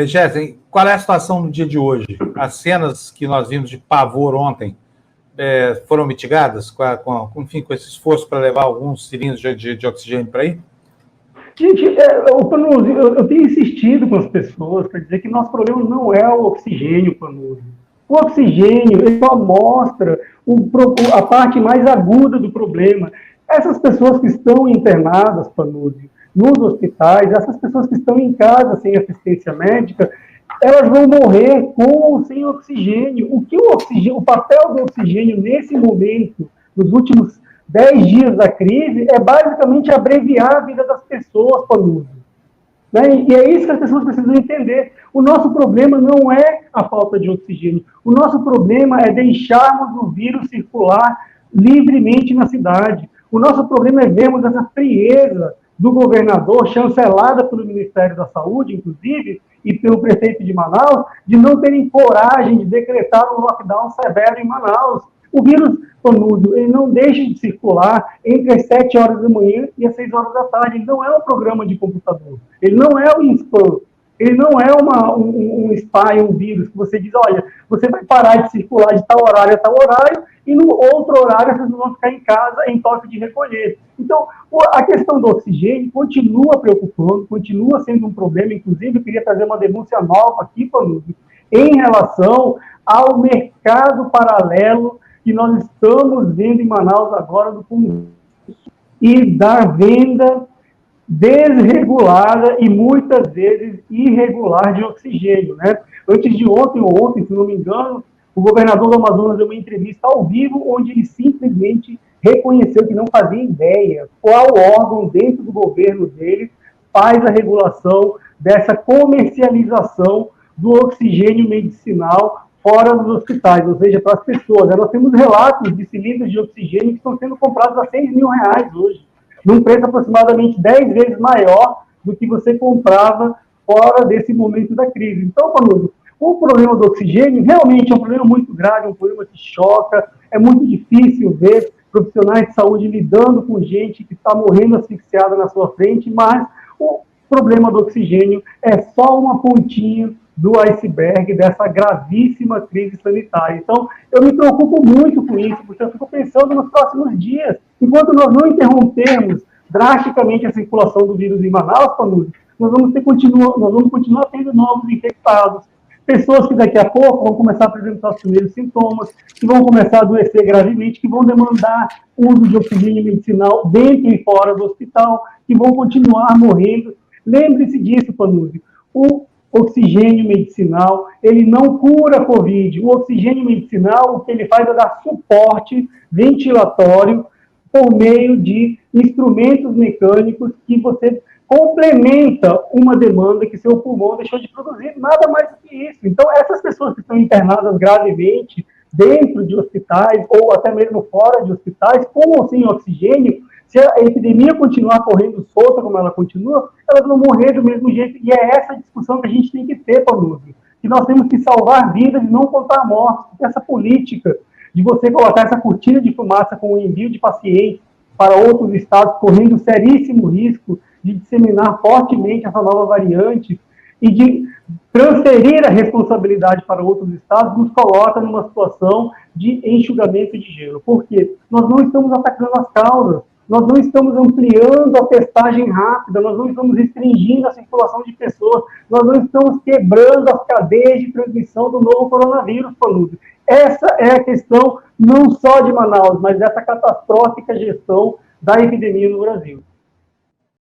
Jéssica, qual é a situação no dia de hoje? As cenas que nós vimos de pavor ontem foram mitigadas enfim, com esse esforço para levar alguns cilindros de oxigênio para aí? Gente, Panuzzi, eu tenho insistido com as pessoas para dizer que nosso problema não é o oxigênio, Panuzzi. O oxigênio, ele só mostra a parte mais aguda do problema. Essas pessoas que estão internadas, Panuzzi, nos hospitais, essas pessoas que estão em casa sem assistência médica, elas vão morrer com ou sem oxigênio. O papel do oxigênio nesse momento, nos últimos 10 dias da crise, é basicamente abreviar a vida das pessoas, Panuzzi. Né? E é isso que as pessoas precisam entender. O nosso problema não é a falta de oxigênio. O nosso problema é deixarmos o vírus circular livremente na cidade. O nosso problema é vermos essa frieza do governador, chancelada pelo Ministério da Saúde, inclusive, e pelo prefeito de Manaus, de não terem coragem de decretar um lockdown severo em Manaus. O vírus, Panuzzi, ele não deixa de circular entre as 7 horas da manhã e as 6 horas da tarde. Ele não é um programa de computador. Ele não é um spam. Ele não é um spy, um vírus, que você diz, olha, você vai parar de circular de tal horário a tal horário e no outro horário vocês vão ficar em casa em toque de recolher. Então, a questão do oxigênio continua preocupando, continua sendo um problema. Inclusive, eu queria trazer uma denúncia nova aqui, Panuzzi, em relação ao mercado paralelo que nós estamos vendo em Manaus agora do comércio e da venda desregulada e muitas vezes irregular de oxigênio, né? Antes de ontem, se não me engano, o governador do Amazonas deu uma entrevista ao vivo onde ele simplesmente reconheceu que não fazia ideia qual órgão dentro do governo dele faz a regulação dessa comercialização do oxigênio medicinal fora dos hospitais, ou seja, para as pessoas. Nós temos relatos de cilindros de oxigênio que estão sendo comprados a R$6 mil hoje, num preço aproximadamente 10 vezes maior do que você comprava fora desse momento da crise. Então, Panuzzi, o problema do oxigênio realmente é um problema muito grave, um problema que choca, é muito difícil ver profissionais de saúde lidando com gente que está morrendo asfixiada na sua frente, mas o problema do oxigênio é só uma pontinha do iceberg dessa gravíssima crise sanitária. Então, eu me preocupo muito com isso, porque eu fico pensando nos próximos dias. Enquanto nós não interrompermos drasticamente a circulação do vírus em Manaus, Panuzzi, nós vamos continuar tendo novos infectados, pessoas que daqui a pouco vão começar a apresentar os primeiros sintomas, que vão começar a adoecer gravemente, que vão demandar uso de oxigênio medicinal dentro e fora do hospital, que vão continuar morrendo. Lembre-se disso, Panuzzi. O oxigênio medicinal, ele não cura a Covid. O oxigênio medicinal, o que ele faz é dar suporte ventilatório por meio de instrumentos mecânicos que você complementa uma demanda que seu pulmão deixou de produzir, nada mais do que isso. Então, essas pessoas que estão internadas gravemente dentro de hospitais ou até mesmo fora de hospitais, com ou sem oxigênio, se a epidemia continuar correndo solta como ela continua, elas vão morrer do mesmo jeito. E é essa discussão que a gente tem que ter, Panuzzi, que nós temos que salvar vidas e não contar mortes. Porque essa política de você colocar essa cortina de fumaça com o envio de pacientes para outros estados, correndo seríssimo risco de disseminar fortemente essa nova variante e de transferir a responsabilidade para outros estados, nos coloca numa situação de enxugamento de gelo. Por quê? Nós não estamos atacando as causas, nós não estamos ampliando a testagem rápida, nós não estamos restringindo a circulação de pessoas, nós não estamos quebrando as cadeias de transmissão do novo coronavírus, Panuzzi. Essa é a questão não só de Manaus, mas dessa catastrófica gestão da epidemia no Brasil.